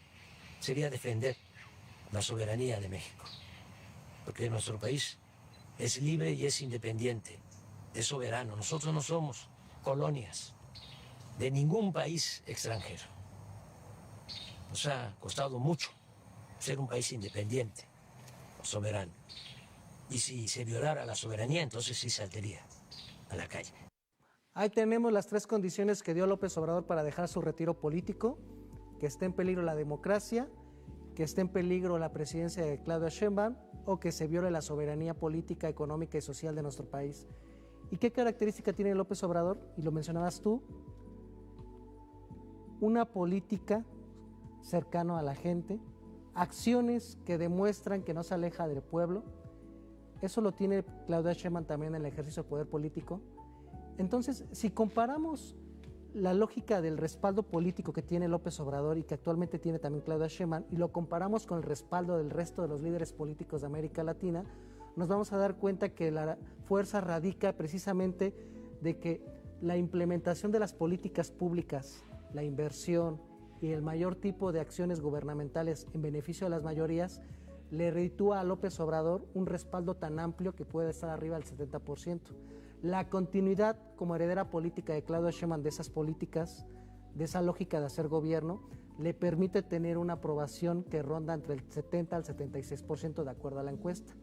sería defender la soberanía de México, porque nuestro país es libre y es independiente, es soberano. Nosotros no somos colonias de ningún país extranjero. Nos ha costado mucho ser un país independiente, soberano. Y si se violara la soberanía, entonces sí saldría a la calle. Ahí tenemos las 3 condiciones que dio López Obrador para dejar su retiro político: que esté en peligro la democracia, que esté en peligro la presidencia de Claudia Sheinbaum o que se viole la soberanía política, económica y social de nuestro país. ¿Y qué característica tiene López Obrador? Y lo mencionabas tú, una política cercana a la gente, acciones que demuestran que no se aleja del pueblo. Eso lo tiene Claudia Sheinbaum también en el ejercicio del poder político. Entonces, si comparamos la lógica del respaldo político que tiene López Obrador y que actualmente tiene también Claudia Sheinbaum y lo comparamos con el respaldo del resto de los líderes políticos de América Latina, nos vamos a dar cuenta que la fuerza radica precisamente de que la implementación de las políticas públicas, la inversión y el mayor tipo de acciones gubernamentales en beneficio de las mayorías le reditúa a López Obrador un respaldo tan amplio que puede estar arriba del 70%. La continuidad como heredera política de Claudia Sheinbaum de esas políticas, de esa lógica de hacer gobierno, le permite tener una aprobación que ronda entre el 70 al 76% de acuerdo a la encuesta.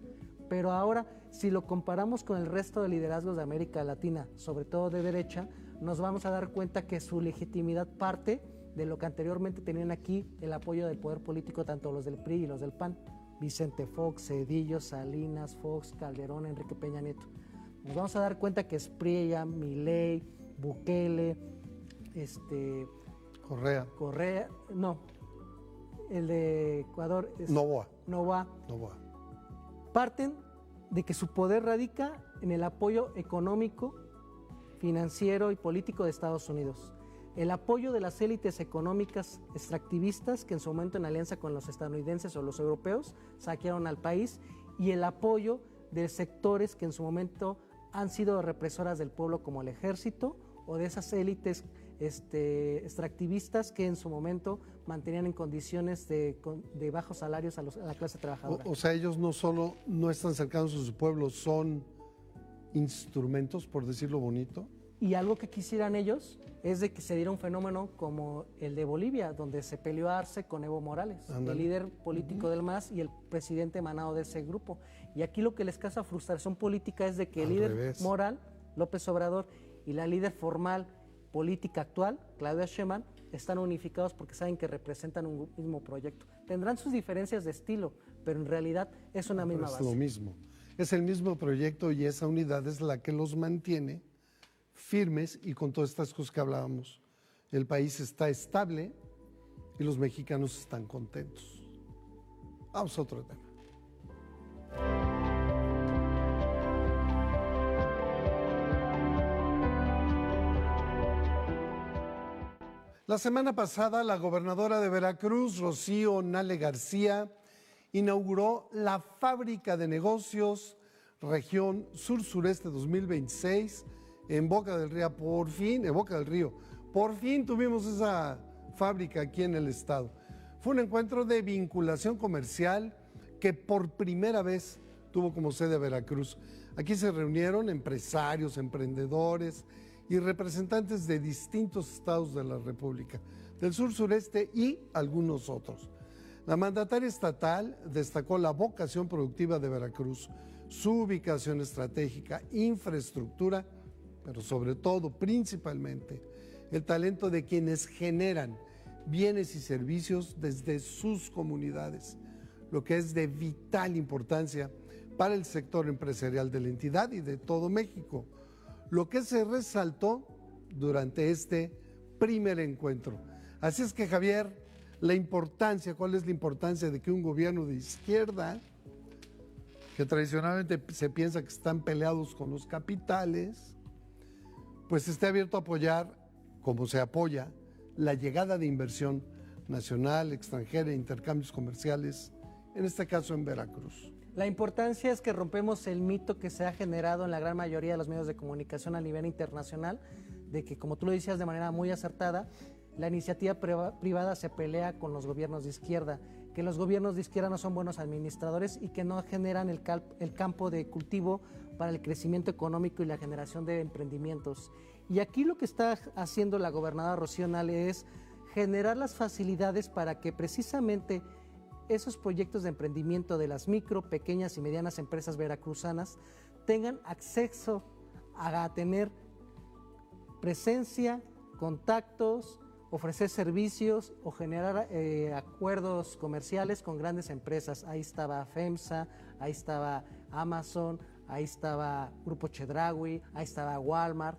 Pero ahora, si lo comparamos con el resto de liderazgos de América Latina, sobre todo de derecha, nos vamos a dar cuenta que su legitimidad parte de lo que anteriormente tenían aquí el apoyo del poder político, tanto los del PRI y los del PAN. Vicente Fox, Cedillo, Salinas, Fox, Calderón, Enrique Peña Nieto. Nos vamos a dar cuenta que Espriella, Milei, Bukele, Correa, no, el de Ecuador es Noboa. Parten de que su poder radica en el apoyo económico, financiero y político de Estados Unidos. El apoyo de las élites económicas extractivistas que en su momento en alianza con los estadounidenses o los europeos saquearon al país, y el apoyo de sectores que en su momento han sido represoras del pueblo como el ejército, o de esas élites extractivistas que en su momento mantenían en condiciones de bajos salarios a la clase trabajadora. O sea, ellos no solo no están cercanos a su pueblo, son instrumentos, por decirlo bonito. Y algo que quisieran ellos es de que se diera un fenómeno como el de Bolivia, donde se peleó Arce con Evo Morales, el líder político del MAS y el presidente emanado de ese grupo. Y aquí lo que les causa frustración política es de que el líder moral, López Obrador, y la líder formal política actual, Claudia Sheinbaum, están unificados porque saben que representan un mismo proyecto. Tendrán sus diferencias de estilo, pero en realidad es una misma base. Es lo mismo. Es el mismo proyecto y esa unidad es la que los mantiene firmes, y con todas estas cosas que hablábamos, el país está estable y los mexicanos están contentos. Vamos a otro tema. La semana pasada, la gobernadora de Veracruz, Rocío Nale García, inauguró la Fábrica de Negocios Región Sur-Sureste 2026 en Boca del Río. Por fin tuvimos esa fábrica aquí en el estado. Fue un encuentro de vinculación comercial que por primera vez tuvo como sede Veracruz. Aquí se reunieron empresarios, emprendedores y representantes de distintos estados de la República, del sur-sureste y algunos otros. La mandataria estatal destacó la vocación productiva de Veracruz, su ubicación estratégica, infraestructura, pero sobre todo, principalmente, el talento de quienes generan bienes y servicios desde sus comunidades, lo que es de vital importancia para el sector empresarial de la entidad y de todo México, lo que se resaltó durante este primer encuentro. Así es que, Javier, ¿cuál es la importancia de que un gobierno de izquierda, que tradicionalmente se piensa que están peleados con los capitales, pues esté abierto a apoyar, como se apoya, la llegada de inversión nacional, extranjera e intercambios comerciales, en este caso en Veracruz? La importancia es que rompemos el mito que se ha generado en la gran mayoría de los medios de comunicación a nivel internacional, de que, como tú lo decías de manera muy acertada, la iniciativa privada se pelea con los gobiernos de izquierda, que los gobiernos de izquierda no son buenos administradores y que no generan el campo de cultivo para el crecimiento económico y la generación de emprendimientos. Y aquí lo que está haciendo la gobernadora Rocío Nale es generar las facilidades para que precisamente esos proyectos de emprendimiento de las micro, pequeñas y medianas empresas veracruzanas tengan acceso a tener presencia, contactos, ofrecer servicios o generar acuerdos comerciales con grandes empresas. Ahí estaba FEMSA, ahí estaba Amazon, ahí estaba Grupo Chedraui, ahí estaba Walmart.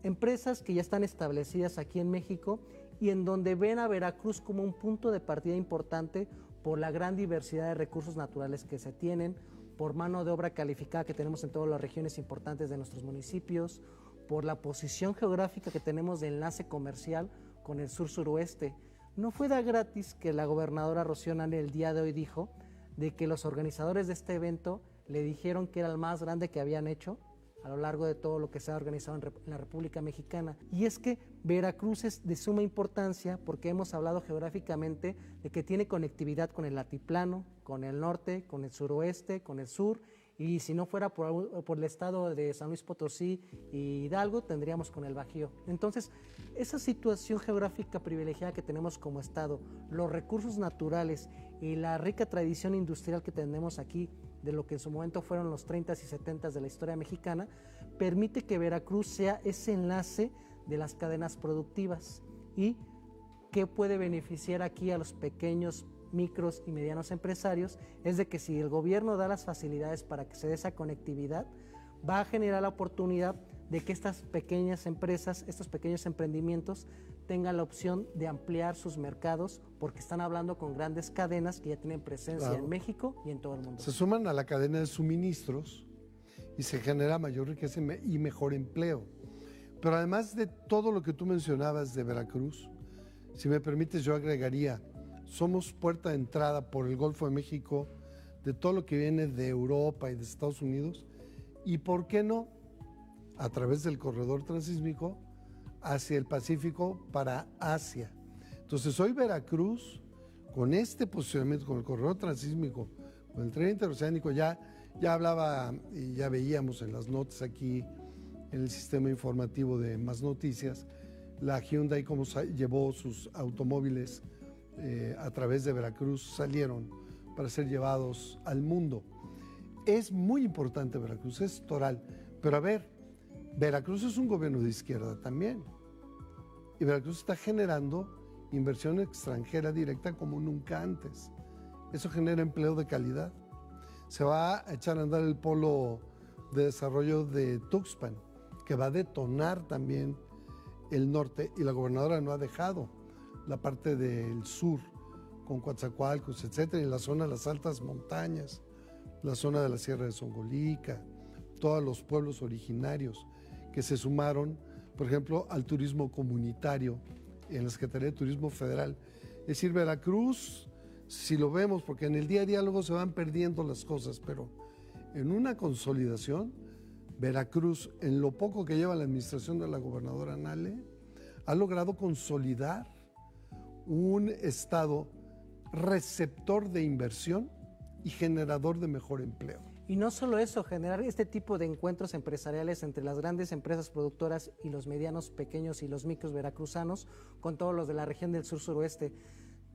Empresas que ya están establecidas aquí en México y en donde ven a Veracruz como un punto de partida importante por la gran diversidad de recursos naturales que se tienen, por mano de obra calificada que tenemos en todas las regiones importantes de nuestros municipios, por la posición geográfica que tenemos de enlace comercial con el sur-suroeste. No fue de gratis que la gobernadora Rocío Nale el día de hoy dijo de que los organizadores de este evento le dijeron que era el más grande que habían hecho a lo largo de todo lo que se ha organizado en la República Mexicana. Y es que Veracruz es de suma importancia porque hemos hablado geográficamente de que tiene conectividad con el altiplano, con el norte, con el suroeste, con el sur, y si no fuera por el estado de San Luis Potosí y Hidalgo, tendríamos con el Bajío. Entonces, esa situación geográfica privilegiada que tenemos como estado, los recursos naturales y la rica tradición industrial que tenemos aquí, de lo que en su momento fueron los 30s y 70s de la historia mexicana, permite que Veracruz sea ese enlace de las cadenas productivas. ¿Y qué puede beneficiar aquí a los pequeños, micros y medianos empresarios? Es de que si el gobierno da las facilidades para que se dé esa conectividad, va a generar la oportunidad de que estas pequeñas empresas, estos pequeños emprendimientos tengan la opción de ampliar sus mercados, porque están hablando con grandes cadenas que ya tienen presencia en México y en todo el mundo. Se suman a la cadena de suministros y se genera mayor riqueza y mejor empleo. Pero además de todo lo que tú mencionabas de Veracruz, si me permites, yo agregaría, somos puerta de entrada por el Golfo de México de todo lo que viene de Europa y de Estados Unidos, y por qué no, a través del corredor transísmico hacia el Pacífico para Asia. Entonces hoy Veracruz, con este posicionamiento, con el corredor transísmico, con el tren interoceánico, ya hablaba y ya veíamos en las notas aquí en el sistema informativo de Más Noticias, la Hyundai cómo llevó sus automóviles a través de Veracruz, salieron para ser llevados al mundo. Es muy importante Veracruz, es toral, pero a ver, Veracruz es un gobierno de izquierda también, y Veracruz está generando inversión extranjera directa como nunca antes. Eso genera empleo de calidad. Se va a echar a andar el polo de desarrollo de Tuxpan, que va a detonar también el norte, y la gobernadora no ha dejado la parte del sur, con Coatzacoalcos, etcétera, y la zona de las altas montañas, la zona de la Sierra de Songolica, todos los pueblos originarios que se sumaron, por ejemplo, al turismo comunitario en la Secretaría de Turismo Federal. Es decir, Veracruz, si lo vemos, porque en el día a día luego se van perdiendo las cosas, pero en una consolidación, Veracruz, en lo poco que lleva la administración de la gobernadora Nale, ha logrado consolidar un estado receptor de inversión y generador de mejor empleo. Y no solo eso, generar este tipo de encuentros empresariales entre las grandes empresas productoras y los medianos, pequeños y los micros veracruzanos, con todos los de la región del sur-suroeste.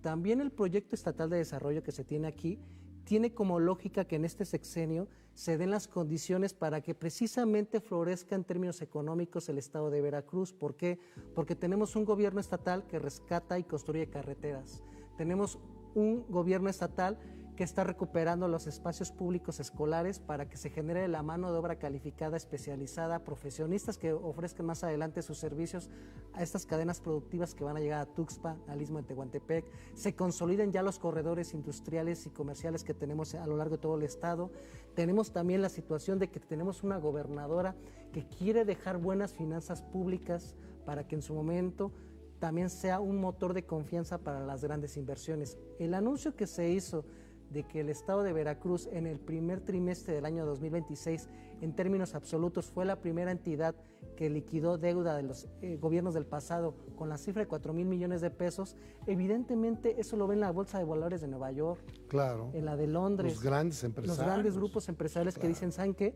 También el proyecto estatal de desarrollo que se tiene aquí tiene como lógica que en este sexenio se den las condiciones para que precisamente florezca en términos económicos el estado de Veracruz. ¿Por qué? Porque tenemos un gobierno estatal que rescata y construye carreteras. Tenemos un gobierno estatal que está recuperando los espacios públicos escolares para que se genere la mano de obra calificada, especializada, profesionistas que ofrezcan más adelante sus servicios a estas cadenas productivas que van a llegar a Tuxpan, al Istmo de Tehuantepec. Se consoliden ya los corredores industriales y comerciales que tenemos a lo largo de todo el estado. Tenemos también la situación de que tenemos una gobernadora que quiere dejar buenas finanzas públicas para que en su momento también sea un motor de confianza para las grandes inversiones. El anuncio que se hizo de que el estado de Veracruz en el primer trimestre del año 2026, en términos absolutos, fue la primera entidad que liquidó deuda de los gobiernos del pasado con la cifra de 4,000 millones de pesos, evidentemente eso lo ven en la Bolsa de Valores de Nueva York, claro, en la de Londres, los grandes empresarios, los grandes grupos empresariales, claro, que dicen, ¿saben qué?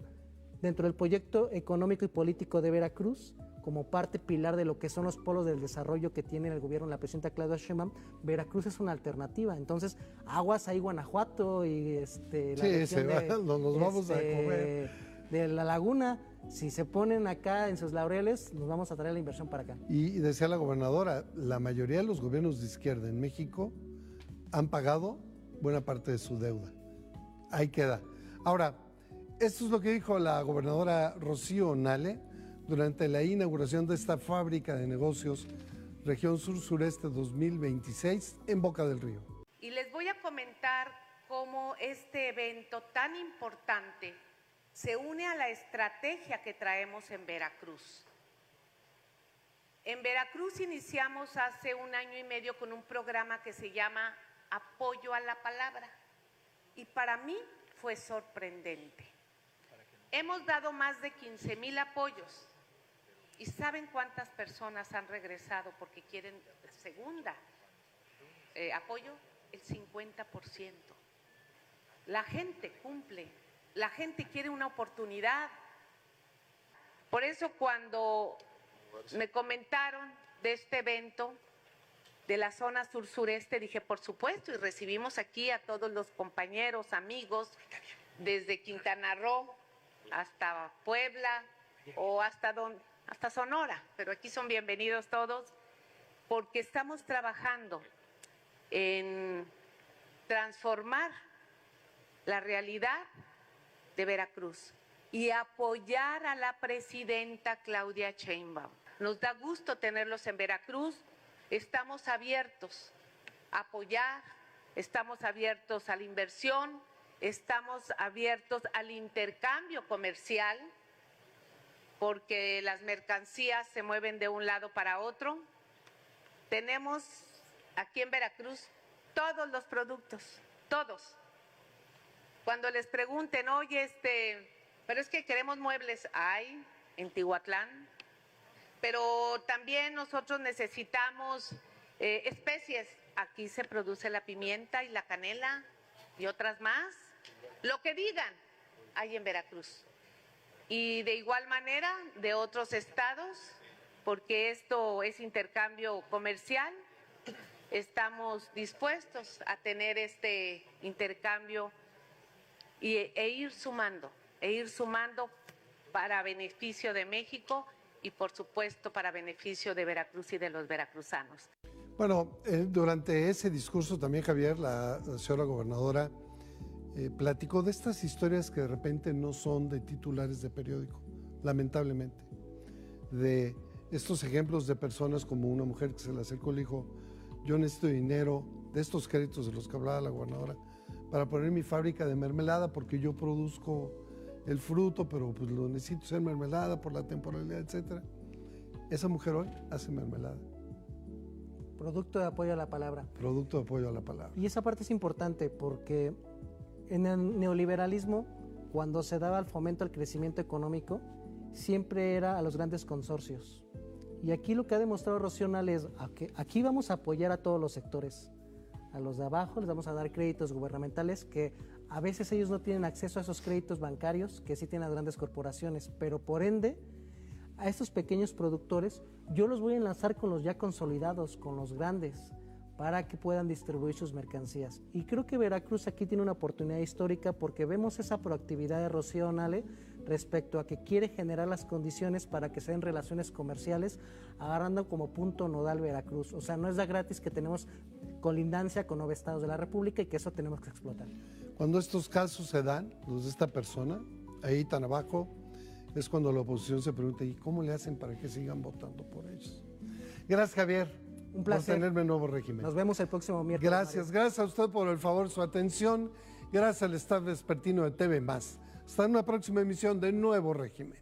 Dentro del proyecto económico y político de Veracruz, como parte pilar de lo que son los polos del desarrollo que tiene el gobierno, la presidenta Claudia Sheinbaum, Veracruz es una alternativa. Entonces, aguas ahí Guanajuato y la región nos vamos a comer de la laguna, si se ponen acá en sus laureles, nos vamos a traer la inversión para acá. Y decía la gobernadora, la mayoría de los gobiernos de izquierda en México han pagado buena parte de su deuda. Ahí queda. Ahora, esto es lo que dijo la gobernadora Rocío Nale durante la inauguración de esta fábrica de negocios Región Sur-Sureste 2026 en Boca del Río. Y les voy a comentar cómo este evento tan importante se une a la estrategia que traemos en Veracruz. En Veracruz iniciamos hace 1 año y medio con un programa que se llama Apoyo a la Palabra, y para mí fue sorprendente. Hemos dado más de 15,000 apoyos. ¿Y saben cuántas personas han regresado porque quieren segunda apoyo? El 50%. La gente cumple, la gente quiere una oportunidad. Por eso cuando me comentaron de este evento de la zona sur-sureste, dije, por supuesto, y recibimos aquí a todos los compañeros, amigos, desde Quintana Roo hasta Puebla, o hasta Sonora, pero aquí son bienvenidos todos, porque estamos trabajando en transformar la realidad de Veracruz y apoyar a la presidenta Claudia Sheinbaum. Nos da gusto tenerlos en Veracruz, estamos abiertos a apoyar, estamos abiertos a la inversión, estamos abiertos al intercambio comercial, porque las mercancías se mueven de un lado para otro. Tenemos aquí en Veracruz todos los productos, todos. Cuando les pregunten, oye, pero es que queremos muebles, hay en Tihuatlán, pero también nosotros necesitamos especies. Aquí se produce la pimienta y la canela y otras más. Lo que digan, hay en Veracruz. Y de igual manera de otros estados, porque esto es intercambio comercial, estamos dispuestos a tener este intercambio e ir sumando para beneficio de México y por supuesto para beneficio de Veracruz y de los veracruzanos. Bueno, durante ese discurso también, Javier, la señora gobernadora platicó de estas historias que de repente no son de titulares de periódico, lamentablemente, de estos ejemplos de personas como una mujer que se le acercó y le dijo, yo necesito dinero de estos créditos de los que hablaba la gobernadora para poner mi fábrica de mermelada porque yo produzco el fruto, pero pues lo necesito hacer mermelada por la temporalidad, etcétera. Esa mujer hoy hace mermelada. Producto de apoyo a la palabra. Producto de apoyo a la palabra. Y esa parte es importante porque en el neoliberalismo, cuando se daba el fomento al crecimiento económico, siempre era a los grandes consorcios. Y aquí lo que ha demostrado Rocío Nale es que aquí vamos a apoyar a todos los sectores. A los de abajo les vamos a dar créditos gubernamentales que a veces ellos no tienen acceso a esos créditos bancarios que sí tienen las grandes corporaciones, pero por ende a estos pequeños productores yo los voy a enlazar con los ya consolidados, con los grandes, para que puedan distribuir sus mercancías. Y creo que Veracruz aquí tiene una oportunidad histórica porque vemos esa proactividad de Rocío Nale respecto a que quiere generar las condiciones para que se den relaciones comerciales, agarrando como punto nodal Veracruz. O sea, no es de gratis que tenemos colindancia con 9 estados de la República y que eso tenemos que explotar. Cuando estos casos se dan, los de esta persona, ahí tan abajo, es cuando la oposición se pregunta, ¿y cómo le hacen para que sigan votando por ellos? Gracias, Javier. Un placer. Por tenerme en Nuevo Régimen. Nos vemos el próximo miércoles. Gracias, Mario. Gracias a usted por el favor, su atención. Gracias al staff vespertino de TV+. Hasta una próxima emisión de Nuevo Régimen.